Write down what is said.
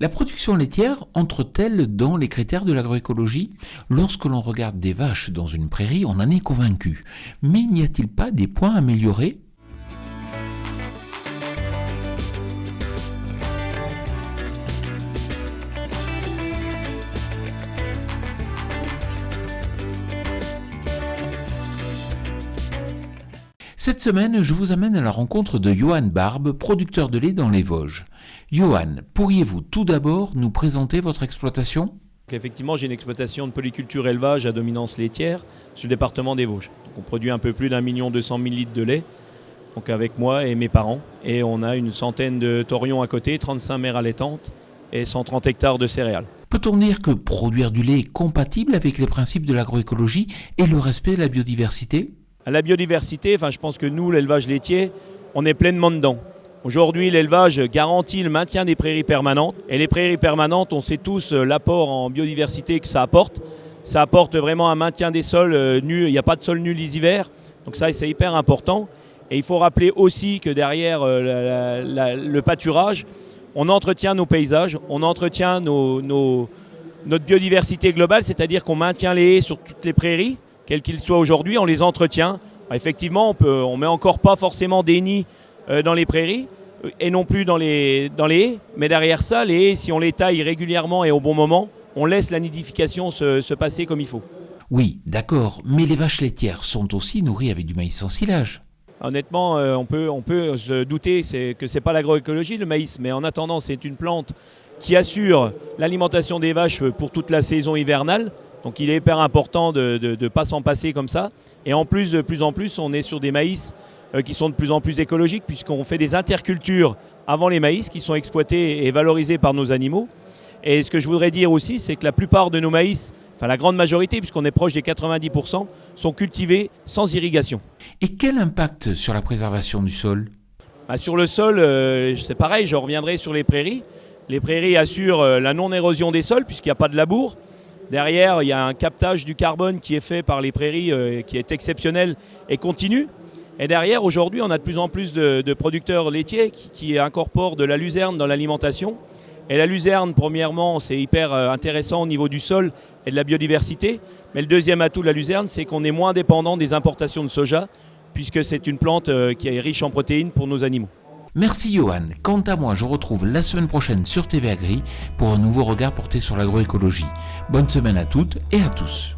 La production laitière entre-t-elle dans les critères de l'agroécologie ? Lorsque l'on regarde des vaches dans une prairie, on en est convaincu. Mais n'y a-t-il pas des points améliorés ? Cette semaine, je vous amène à la rencontre de Johan Barbe, producteur de lait dans les Vosges. Johan, pourriez-vous tout d'abord nous présenter votre exploitation ? Effectivement, j'ai une exploitation de polyculture élevage à dominance laitière sur le département des Vosges. Donc, on produit un peu plus d'1 200 000 litres de lait, donc avec moi et mes parents. Et on a une centaine de taurions à côté, 35 mères allaitantes et 130 hectares de céréales. Peut-on dire que produire du lait est compatible avec les principes de l'agroécologie et le respect de la biodiversité ? La biodiversité, je pense que nous, l'élevage laitier, on est pleinement dedans. Aujourd'hui, l'élevage garantit le maintien des prairies permanentes. Et les prairies permanentes, on sait tous l'apport en biodiversité que ça apporte. Ça apporte vraiment un maintien des sols nus. Il n'y a pas de sol nul les hivers. Donc ça, c'est hyper important. Et il faut rappeler aussi que derrière le pâturage, on entretient nos paysages, on entretient notre biodiversité globale, c'est-à-dire qu'on maintient les haies sur toutes les prairies, quels qu'ils soient aujourd'hui, on les entretient. Effectivement, on met encore pas forcément des nids dans les prairies et non plus dans les haies. Mais derrière ça, les haies, si on les taille régulièrement et au bon moment, on laisse la nidification se passer comme il faut. Oui, d'accord, mais les vaches laitières sont aussi nourries avec du maïs sans silage. Honnêtement, on peut se douter que ce n'est pas l'agroécologie le maïs, mais en attendant, c'est une plante qui assure l'alimentation des vaches pour toute la saison hivernale. Donc il est hyper important de ne pas s'en passer comme ça. Et en plus, de plus en plus, on est sur des maïs qui sont de plus en plus écologiques puisqu'on fait des intercultures avant les maïs qui sont exploités et valorisés par nos animaux. Et ce que je voudrais dire aussi, c'est que la plupart de nos maïs, la grande majorité, puisqu'on est proche des 90%, sont cultivés sans irrigation. Et quel impact sur la préservation du sol ? Sur le sol, c'est pareil, je reviendrai sur les prairies. Les prairies assurent la non-érosion des sols puisqu'il n'y a pas de labour. Derrière, il y a un captage du carbone qui est fait par les prairies qui est exceptionnel et continu. Et derrière, aujourd'hui, on a de plus en plus de producteurs laitiers qui incorporent de la luzerne dans l'alimentation. Et la luzerne, premièrement, c'est hyper intéressant au niveau du sol et de la biodiversité. Mais le deuxième atout de la luzerne, c'est qu'on est moins dépendant des importations de soja, puisque c'est une plante qui est riche en protéines pour nos animaux. Merci Johan. Quant à moi, je vous retrouve la semaine prochaine sur TV Agri pour un nouveau regard porté sur l'agroécologie. Bonne semaine à toutes et à tous.